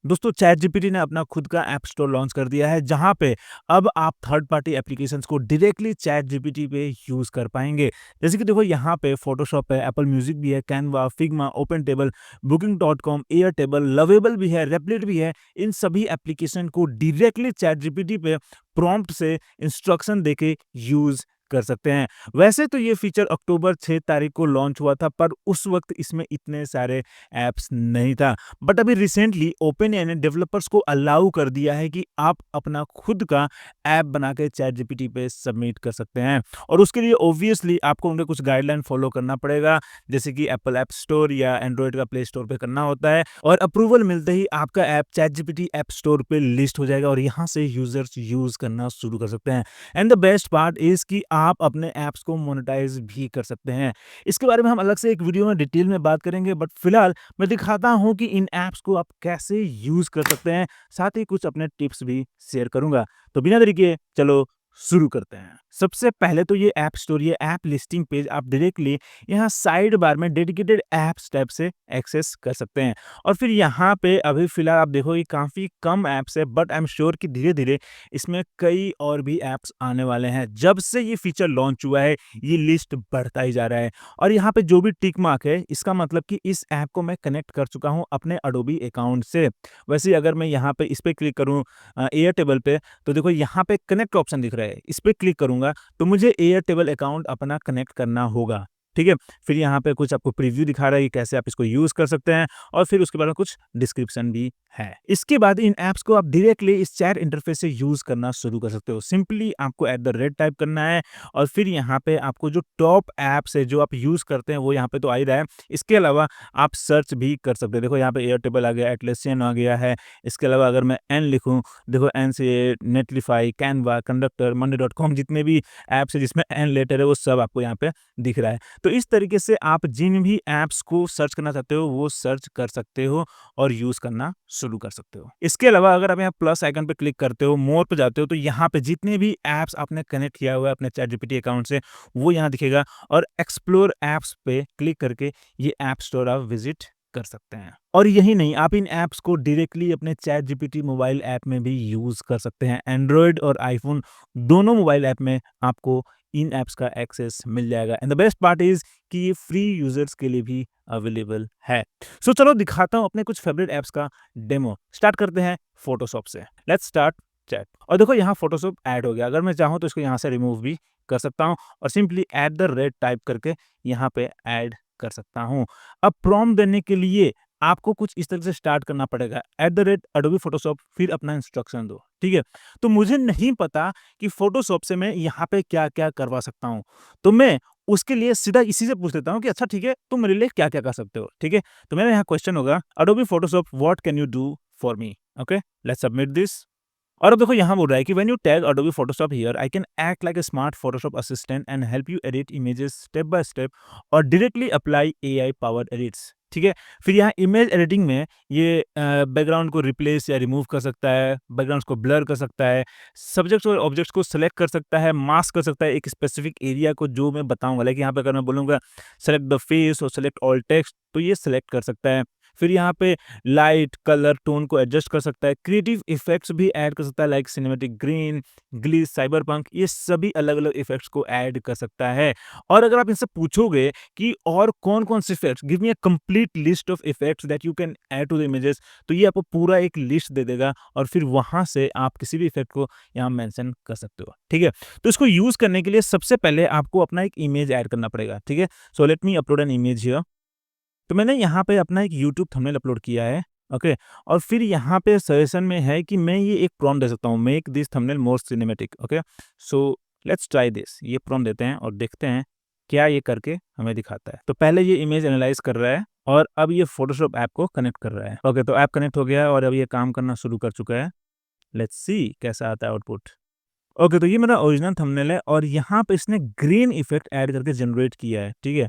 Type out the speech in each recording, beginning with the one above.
दोस्तों chat GPT ने अपना खुद का ऐप स्टोर लॉन्च कर दिया है जहां पे अब आप थर्ड पार्टी एप्लीकेशंस को डायरेक्टली चैट जीपीटी पे यूज कर पाएंगे। जैसे कि देखो यहाँ पे फोटोशॉप है, एप्पल म्यूजिक भी है, Canva, Figma, open table, booking dot com, air table, lovable भी है, रेपलेट भी है। इन सभी एप्लीकेशन को डायरेक्टली चैट जीपीटी पे प्रॉम्प्ट से इंस्ट्रक्शन देके यूज कर सकते हैं। वैसे तो ये फीचर अक्टूबर 6 तारीख को लॉन्च हुआ था, पर उस वक्त इसमें इतने सारे ऐप्स नहीं था। बट अभी रिसेंटली ओपनएआई ने डेवलपर्स को अलाउ कर दिया है कि आप अपना खुद का ऐप बना के चैट जीपीटी पे सबमिट कर सकते हैं। और उसके लिए ऑब्वियसली आपको उनके कुछ गाइडलाइन फॉलो करना पड़ेगा, जैसे कि एप्पल ऐप स्टोर या एंड्रॉयड का प्ले स्टोर पे करना होता है। और अप्रूवल मिलते ही आपका app chat GPT app store पे लिस्ट हो जाएगा और यहाँ से यूजर्स यूज करना शुरू कर सकते हैं। And the best part is कि आप अपने ऐप्स को मोनेटाइज भी कर सकते हैं। इसके बारे में हम अलग से एक वीडियो में डिटेल में बात करेंगे, बट फिलहाल मैं दिखाता हूं कि इन ऐप्स को आप कैसे यूज कर सकते हैं, साथ ही कुछ अपने टिप्स भी शेयर करूंगा। तो बिना देरी के चलो शुरू करते हैं। सबसे पहले तो ये ऐप स्टोर, ये ऐप लिस्टिंग पेज आप डायरेक्टली यहाँ साइड बार में डेडिकेटेड ऐप्स टैब से एक्सेस कर सकते हैं। और फिर यहाँ पे अभी फिलहाल आप देखो ये काफ़ी कम ऐप्स है, बट आई एम श्योर कि धीरे धीरे इसमें कई और भी ऐप्स आने वाले हैं। जब से ये फीचर लॉन्च हुआ है ये लिस्ट बढ़ता ही जा रहा है। और यहाँ पे जो भी टिक मार्क है इसका मतलब कि इस ऐप को मैं कनेक्ट कर चुका हूँ अपने अडोबी अकाउंट से। वैसे अगर मैं यहाँ पे इस पे क्लिक करूँ एयर टेबल पे, तो देखो यहाँ पे कनेक्ट ऑप्शन दिख रहा है, इस पे क्लिक करूंगा तो मुझे एयर टेबल अकाउंट अपना कनेक्ट करना होगा। ठीक है, फिर यहाँ पे कुछ आपको प्रीव्यू दिखा रहा है कि कैसे आप इसको यूज कर सकते हैं, और फिर उसके बाद में कुछ डिस्क्रिप्शन भी है। इसके बाद इन ऐप्स को आप डायरेक्टली इस चैट इंटरफेस से यूज करना शुरू कर सकते हो। सिंपली आपको @ टाइप करना है और फिर यहाँ पे आपको जो टॉप ऐप्स है जो आप यूज करते हैं वो यहाँ पे तो आ ही रहा है। इसके अलावा आप सर्च भी कर सकते हैं। देखो यहाँ पे एयर टेबल आ गया, एटलेसियन आ गया है। इसके अलावा अगर मैं एन लिखूँ, देखो एन से नेटलिफाई, कैनवा, कंडक्टर, monday.com, जितने भी ऐप्स है जिसमें एन लेटर है वो सब आपको यहाँ पे दिख रहा है। तो इस तरीके से आप जिन भी ऐप्स को सर्च करना चाहते हो वो सर्च कर सकते हो और यूज करना शुरू कर सकते हो। इसके अलावा अगर आप यहाँ प्लस आइकन पे क्लिक करते हो, मोर पे जाते हो, तो यहाँ पे जितने भी ऐप्स आपने कनेक्ट किया हुआ है अपने चैट जीपीटी अकाउंट से वो यहाँ दिखेगा। और एक्सप्लोर ऐप्स पे क्लिक करके ये ऐप स्टोर आप विजिट कर सकते हैं। और यही नहीं, आप इन ऐप्स को डायरेक्टली अपने चैट जीपीटी मोबाइल ऐप में भी यूज कर सकते हैं। एंड्रॉयड और आईफोन दोनों मोबाइल ऐप में आपको इन ऐप्स का एक्सेस मिल जाएगा। And the best part is कि ये फ्री यूजर्स के लिए भी अवेलेबल है। सो चलो दिखाता हूँ अपने कुछ फेवरेट ऐप्स का डेमो। स्टार्ट करते हैं फोटोशॉप से। Let's start chat. और देखो यहाँ फोटोशॉप ऐड हो गया। अगर मैं चाहूँ तो इसको यहाँ से रिमूव भी कर सकता हूँ और सिंपली @ टाइप करके यहाँ पे ऐड कर सकता हूँ। अब प्रॉम्प्ट देने के लिए आपको कुछ इस तरह से स्टार्ट करना पड़ेगा, @adobe photoshop, फिर अपना इंस्ट्रक्शन दो। ठीक है, तो मुझे नहीं पता कि फोटोशॉप से मैं यहाँ पे क्या क्या करवा सकता हूँ, तो मैं उसके लिए सीधा इसी से पूछ लेता हूँ कि अच्छा ठीक है, तुम मेरे लिए क्या क्या कर सकते हो। ठीक है, तो मेरा यहाँ क्वेश्चन होगा Adobe Photoshop what can you do for me. Okay, let's submit this. और अब देखो यहाँ बोल रहा है कि when you tag Adobe Photoshop here I can act like a smart Photoshop assistant and help you edit images step by step और directly apply AI powered edits. ठीक है, फिर यहाँ इमेज एडिटिंग में ये बैकग्राउंड को रिप्लेस या remove कर सकता है, बैकग्राउंड को ब्लर कर सकता है, सब्जेक्ट्स और ऑब्जेक्ट्स को सेलेक्ट कर सकता है, मास्क कर सकता है एक स्पेसिफिक एरिया को जो मैं बताऊंगा। लाइक यहाँ पे अगर मैं बोलूँगा सेलेक्ट द फेस और सेलेक्ट ऑल टेक्स्ट, तो ये सेलेक्ट कर सकता है। फिर यहाँ पे लाइट, कलर, टोन को एडजस्ट कर सकता है, क्रिएटिव इफेक्ट्स भी ऐड कर सकता है लाइक सिनेमैटिक ग्रीन, ग्लिस, साइबरपंक, ये सभी अलग-अलग इफेक्ट्स को ऐड कर सकता है। और अगर आप इनसे पूछोगे कि और कौन-कौन से effects, give me a complete list of effects that you can add to the images, तो ये आपको पूरा एक लिस्ट दे देगा और फिर वहाँ से आप किसी भी इफेक्ट को यहाँ मेंशन कर सकते हो। ठीक है, तो इसको यूज़ करने के लिए सबसे पहले आपको अपना एक इमेज ऐड करना पड़ेगा। ठीक है, so let me upload an image here. तो मैंने यहाँ पे अपना एक यूट्यूब थंबनेल अपलोड किया है। ओके, और फिर यहाँ पे सजेशन में है कि मैं ये एक प्रॉम्प्ट दे सकता हूँ, make this thumbnail more cinematic. Okay, so let's try this. ये प्रॉम्प्ट देते हैं और देखते हैं क्या ये करके हमें दिखाता है। तो पहले ये इमेज एनालाइज कर रहा है और अब ये फोटोशॉप ऐप को कनेक्ट कर रहा है। ओके, तो ऐप कनेक्ट हो गया है और अब ये काम करना शुरू कर चुका है। लेट्स सी कैसा आता है आउटपुट। ओके, तो ये मेरा ओरिजिनल थंबनेल है और यहाँ पे इसने ग्रीन इफेक्ट ऐड करके जनरेट किया है। ठीक है,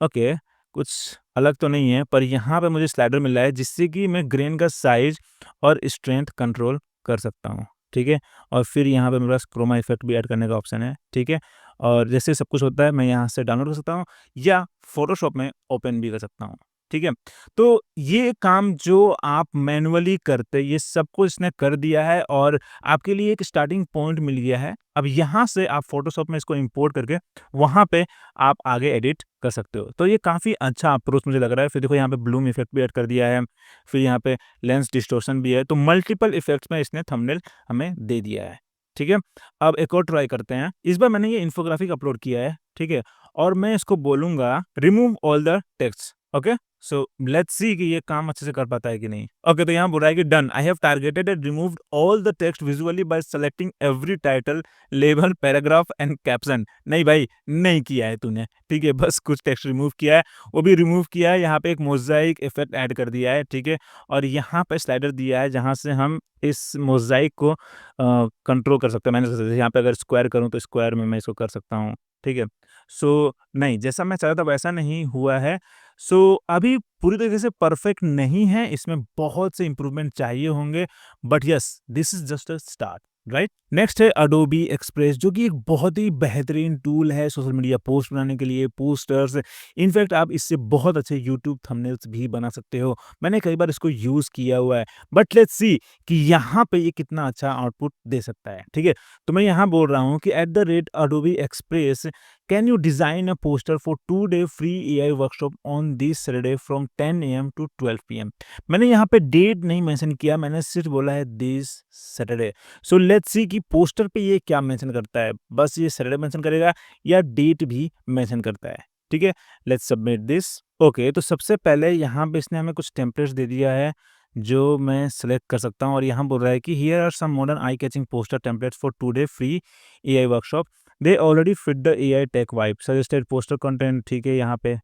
ओके, कुछ अलग तो नहीं है, पर यहाँ पे मुझे स्लाइडर मिल रहा है जिससे कि मैं ग्रेन का साइज और स्ट्रेंथ कंट्रोल कर सकता हूँ। ठीक है, और फिर यहाँ पे मेरे पास क्रोमा इफेक्ट भी ऐड करने का ऑप्शन है। ठीक है, और जैसे सब कुछ होता है मैं यहाँ से डाउनलोड कर सकता हूँ या फोटोशॉप में ओपन भी कर सकता हूँ। ठीक है? तो ये काम जो आप मैनुअली करते, ये सब कुछ इसने कर दिया है और आपके लिए एक स्टार्टिंग पॉइंट मिल गया है। अब यहाँ से आप फ़ोटोशॉप में इसको इम्पोर्ट करके वहाँ पे आप आगे एडिट कर सकते हो। तो ये काफ़ी अच्छा अप्रोच मुझे लग रहा है। फिर देखो यहाँ पे ब्लूम इफ़ेक्ट भी ऐड कर दिया है, फिर यहाँ पे लेंस डिस्टॉर्शन भी है, तो मल्टीपल इफ़ेक्ट्स में इसने थंबनेल हमें दे दिया है। ठीक है? अब एक और ट्राई करते हैं। इस बार मैंने ये इन्फोग्राफिक अपलोड किया है, ठीक है? और मैं इसको बोलूँगा remove all the text, okay? So let's see कि ये काम अच्छे से कर पाता है कि नहीं। ओके, तो यहाँ बोल रहा है कि done, I have targeted and removed all the text visually bye selecting every title, label, paragraph and caption. नहीं भाई, नहीं किया है तूने, ठीक है? बस कुछ टेक्स्ट रिमूव किया है, वो भी रिमूव किया है, यहाँ पे एक मोज़ाइक इफ़ेक्ट ऐड कर दिया है, ठीक है? और यहाँ पे स्लाइडर दिया है जहाँ से हम इस मोज़ाइक को कंट्रोल कर सकते हैं, मैनेज कर सकते हैं। यहाँ पे अगर स्क्वायर करूँ तो स्क्वायर में मैं इसको कर सकता हूँ, ठीक है? सो नहीं, जैसा मैं चाहता था वैसा नहीं हुआ है। सो अभी पूरी तरीके से परफेक्ट नहीं है, इसमें बहुत से इम्प्रूवमेंट चाहिए होंगे, but yes, this is just a start, right? Next है अडोबी एक्सप्रेस, जो कि एक बहुत ही बेहतरीन टूल है सोशल मीडिया पोस्ट बनाने के लिए, पोस्टर्स। इनफैक्ट आप इससे बहुत अच्छे यूट्यूब थंबनेल्स भी बना सकते हो। मैंने कई बार इसको यूज़ किया हुआ है, बट लेट्स सी कि यहाँ पे ये कितना अच्छा आउटपुट दे सकता है, ठीक है? तो मैं यहाँ बोल रहा हूँ कि at the rate Adobe Express, can you design a poster for 2-day free AI workshop on this Saturday from 10 AM to 12 PM? मैंने यहाँ पे डेट नहीं मेंशन किया, मैंने सिर्फ बोला है this Saturday. So let's see कि पोस्टर पे ये क्या मेंशन करता है, बस ये सैटरडे मेंशन करेगा या डेट भी मेंशन करता है, ठीक है? Let's submit this. ओके, तो सबसे पहले यहाँ पे इसने हमें कुछ टेम्पलेट्स दे दिया है, जो मैं सेलेक्ट कर सकता हूँ और यहाँ बोल रहा है कि here are some modern eye catching poster templates for 2-day free AI workshop. They already fit the AI tech vibe, suggested poster content, ठीक है? यहाँ पे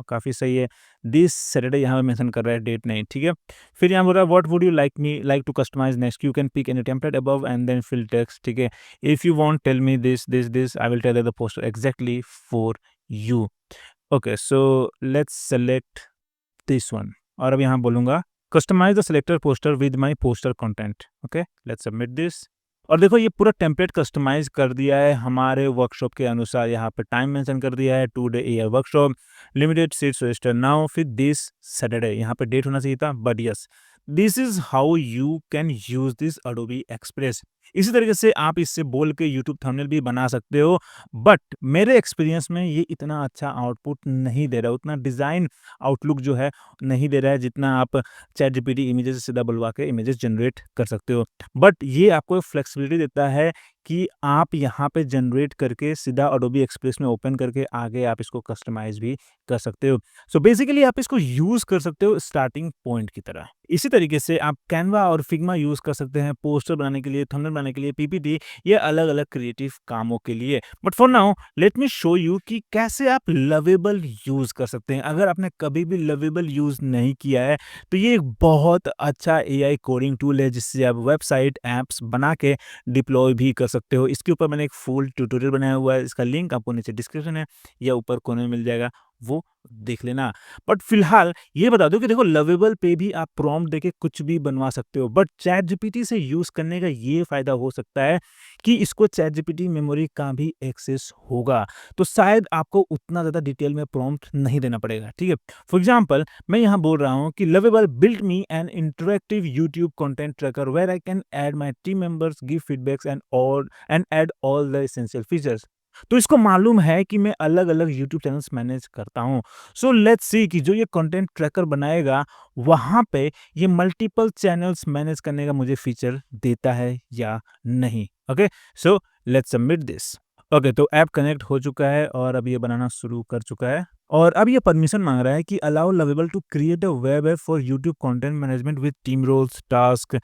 काफ़ी सही है। दिस सैटरडे यहाँ पे मेंशन कर रहा है, डेट नहीं, ठीक है? फिर यहाँ बोल रहा है what would you like to customize next? You can pick any template above and then fill text, ठीक है? If you want tell me this, I will tell you the poster exactly for you. Okay, so let's select this one और अब यहाँ बोलूँगा customize the selected poster with my poster content. Okay, let's submit this. और देखो ये पूरा template customise कर दिया है हमारे वर्कशॉप के अनुसार। यहाँ पे टाइम मेंशन कर दिया है, 2 day AI workshop, limited seats register now, फिर दिस सैटरडे। यहाँ पे डेट होना चाहिए था, but yes, this is how you can use this Adobe express. इसी तरीके से आप इससे बोल के यूट्यूब थंबनेल भी बना सकते हो, बट मेरे एक्सपीरियंस में ये इतना अच्छा आउटपुट नहीं दे रहा है, उतना डिज़ाइन आउटलुक जो है नहीं दे रहा है, जितना आप चैट जीपीटी इमेजेस से सीधा बुलवा के इमेजेस जनरेट कर सकते हो। बट ये आपको फ्लेक्सिबिलिटी देता है कि आप यहाँ पे जनरेट करके सीधा अडोबी एक्सप्रेस में ओपन करके आगे आप इसको कस्टमाइज़ भी कर सकते हो। सो बेसिकली आप इसको यूज़ कर सकते हो स्टार्टिंग पॉइंट की तरह। इसी तरीके से आप कैनवा और फिग्मा यूज़ कर सकते हैं पोस्टर बनाने के लिए, थंबनेल बनाने के लिए, पीपीटी या अलग-अलग क्रिएटिव कामों के लिए। But for now let me show you कि कैसे आप लवेबल यूज़ कर सकते हैं। अगर आपने कभी भी लवेबल यूज़ नहीं किया है, तो ये एक बहुत अच्छा एआई कोडिंग टूल है, जिससे आप वेबसाइट, ऐप्स बना के डिप्लॉय भी कर सकते हो। इसके ऊपर मैंने एक फुल ट्यूटोरियल बनाया हुआ है, इसका लिंक आपको नीचे डिस्क्रिप्शन है या ऊपर कोने में मिल जाएगा, वो देख लेना। बट फिलहाल ये बता दूं कि देखो लवेबल पे भी आप प्रॉम्प्ट देके कुछ भी बनवा सकते हो, बट चैट जीपीटी से यूज़ करने का ये फ़ायदा हो सकता है कि इसको चैट जीपीटी मेमोरी का भी एक्सेस होगा, तो शायद आपको उतना ज़्यादा डिटेल में प्रॉम्प्ट नहीं देना पड़ेगा, ठीक है? फॉर एग्जाम्पल मैं यहाँ बोल रहा हूँ कि Lovable build me an interactive YouTube content tracker where I can add my team members, give feedbacks and add all the essential features. तो इसको मालूम है कि मैं अलग-अलग यूट्यूब चैनल्स मैनेज करता हूँ। सो लेट्स सी कि जो ये कंटेंट ट्रैकर बनाएगा, वहाँ पे ये मल्टीपल चैनल्स मैनेज करने का मुझे फीचर देता है या नहीं। Okay, so let's submit this. Okay, तो ऐप कनेक्ट हो चुका है और अब ये बनाना शुरू कर चुका है और अब ये परमिशन मांग रहा है कि allow Lovable to create a web app for YouTube content management with team roles, task,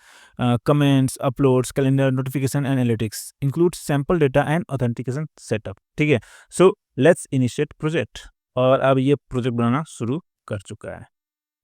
comments, uploads, calendar, notification and analytics, include sample data and authentication setup, ठीक है? सो लेट्स इनिशिएट प्रोजेक्ट और अब ये project बनाना शुरू कर चुका है।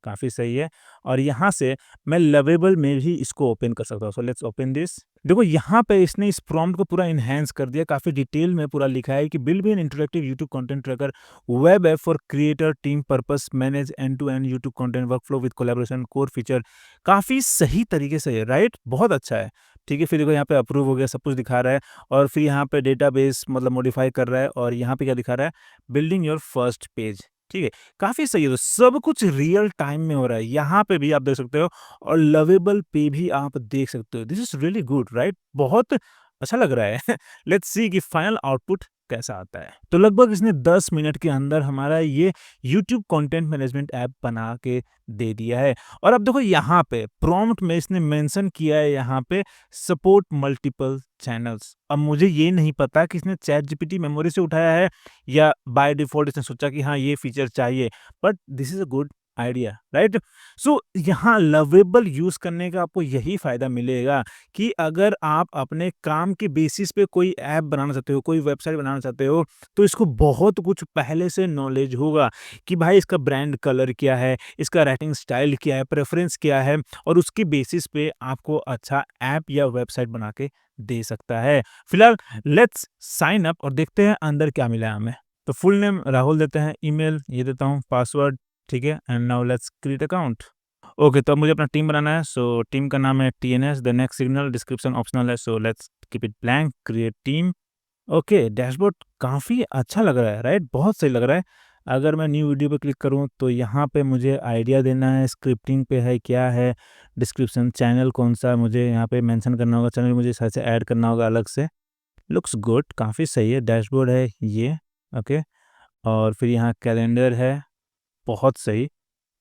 काफ़ी सही है और यहाँ से मैं लवेबल में भी इसको ओपन कर सकता हूँ। So let's open this. देखो यहाँ पे इसने इस प्रॉम्प्ट को पूरा एनहांस कर दिया, काफ़ी डिटेल में पूरा लिखा है कि build be an interactive YouTube content tracker web app for creator team purpose manage end to end YouTube content workflow with collaboration core feature. काफ़ी सही तरीके से है, राइट? बहुत अच्छा है, ठीक है? फिर देखो यहाँ पे अप्रूव हो गया, सब कुछ दिखा रहा है और फिर यहाँ पे डेटाबेस मतलब मॉडिफाई कर रहा है और यहाँ पे क्या दिखा रहा है, बिल्डिंग योर फर्स्ट पेज। ठीक है, काफ़ी सही है, तो सब कुछ रियल टाइम में हो रहा है। यहाँ पे भी आप देख सकते हो और लवेबल पे भी आप देख सकते हो। This is really good right? बहुत अच्छा लग रहा है। लेट्स सी कि फाइनल आउटपुट कैसा आता है। तो लगभग इसने 10 मिनट के अंदर हमारा ये यूट्यूब कंटेंट मैनेजमेंट ऐप बना के दे दिया है। और अब देखो यहाँ पे प्रॉम्प्ट में इसने मेंशन किया है यहाँ पे सपोर्ट मल्टीपल चैनल्स। अब मुझे ये नहीं पता कि इसने चैट जीपीटी मेमोरी से उठाया है या बाय डिफ़ॉल्ट इसने सोचा कि हाँ, ये फीचर चाहिए, but this is a good idea, right? So यहाँ लवेबल यूज़ करने का आपको यही फ़ायदा मिलेगा कि अगर आप अपने काम के बेसिस पे कोई ऐप बनाना चाहते हो, कोई वेबसाइट बनाना चाहते हो, तो इसको बहुत कुछ पहले से नॉलेज होगा कि भाई इसका ब्रांड कलर क्या है, इसका राइटिंग स्टाइल क्या है, प्रेफ़रेंस क्या है और उसके बेसिस पे आपको अच्छा ऐप या वेबसाइट बना के दे सकता है। फिलहाल लेट्स साइन अप और देखते हैं अंदर क्या मिला है हमें। तो फुल नेम राहुल देते हैं, ईमेल ये देता हूँ, पासवर्ड ठीक है and now let's create account. Okay, तो अब मुझे अपना टीम बनाना है, सो टीम का नाम है TNS, the next signal, description optional है, so let's keep it blank, create team. Okay, dashboard काफ़ी अच्छा लग रहा है, राइट? बहुत सही लग रहा है। अगर मैं न्यू वीडियो पे क्लिक करूँ तो यहाँ पे मुझे आइडिया देना है, स्क्रिप्टिंग पे है, क्या है, डिस्क्रिप्शन, चैनल कौन-सा मुझे यहाँ पे मेंशन करना होगा, चैनल मुझे शायद से ऐड करना होगा अलग से। लुक्स गुड, काफ़ी सही है, डैशबोर्ड है ये, ओके। और फिर यहाँ कैलेंडर है, बहुत सही,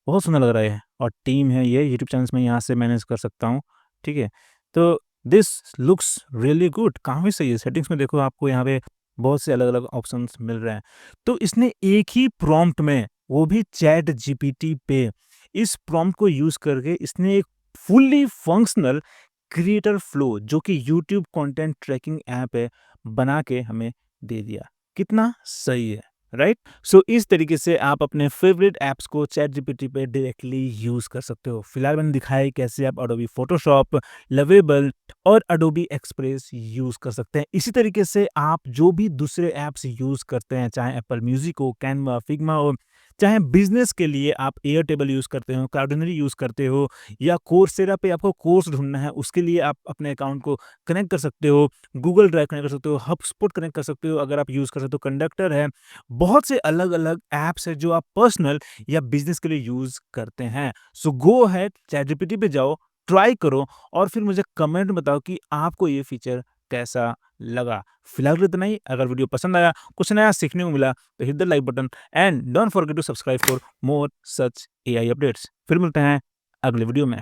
बहुत सुंदर लग रहा है और टीम है ये, यूट्यूब चैनल्स में यहाँ से मैनेज कर सकता हूँ, ठीक है। तो दिस लुक्स रियली गुड, काफ़ी सही है। सेटिंग्स में देखो आपको यहाँ पे बहुत से अलग-अलग ऑप्शंस मिल रहे हैं। तो इसने एक ही प्रॉम्प्ट में, वो भी चैट जीपीटी पे, इस प्रॉम्प्ट को यूज़ करके इसने एक फुल्ली फंक्शनल क्रिएटर फ्लो जो कि यूट्यूब कंटेंट ट्रैकिंग ऐप है, बना के हमें दे दिया। कितना सही है, राइट? सो इस तरीके से आप अपने फेवरेट ऐप्स को चैट जीपीटी पे डायरेक्टली यूज़ कर सकते हो। फिलहाल मैंने दिखाया है कैसे आप एडोबी फ़ोटोशॉप, लवेबल और एडोबी एक्सप्रेस यूज़ कर सकते हैं। इसी तरीके से आप जो भी दूसरे ऐप्स यूज़ करते हैं, चाहे एप्पल म्यूज़िक हो, कैनवा, फिग्मा हो, चाहे बिज़नेस के लिए आप एयरटेबल यूज़ करते हो, क्लाउडनरी यूज़ करते हो या कोर्सेरा पे आपको कोर्स ढूँढना है, उसके लिए आप अपने अकाउंट को कनेक्ट कर सकते हो, गूगल ड्राइव कनेक्ट कर सकते हो, हबस्पॉट कनेक्ट कर सकते हो, अगर आप यूज़ कर सकते हो, कंडक्टर है। बहुत से अलग-अलग ऐप्स हैं जो आप पर्सनल या बिज़नेस के लिए यूज़ करते हैं। सो गो अहेड चैटजीपीटी पे जाओ, ट्राई करो और फिर मुझे कमेंट में बताओ कि आपको ये फीचर कैसा लगा। फिलहाल के लिए इतना ही। अगर वीडियो पसंद आया, कुछ नया सीखने को मिला तो hit the like button and don't forget to subscribe for more such AI updates. फिर मिलते हैं अगले वीडियो में।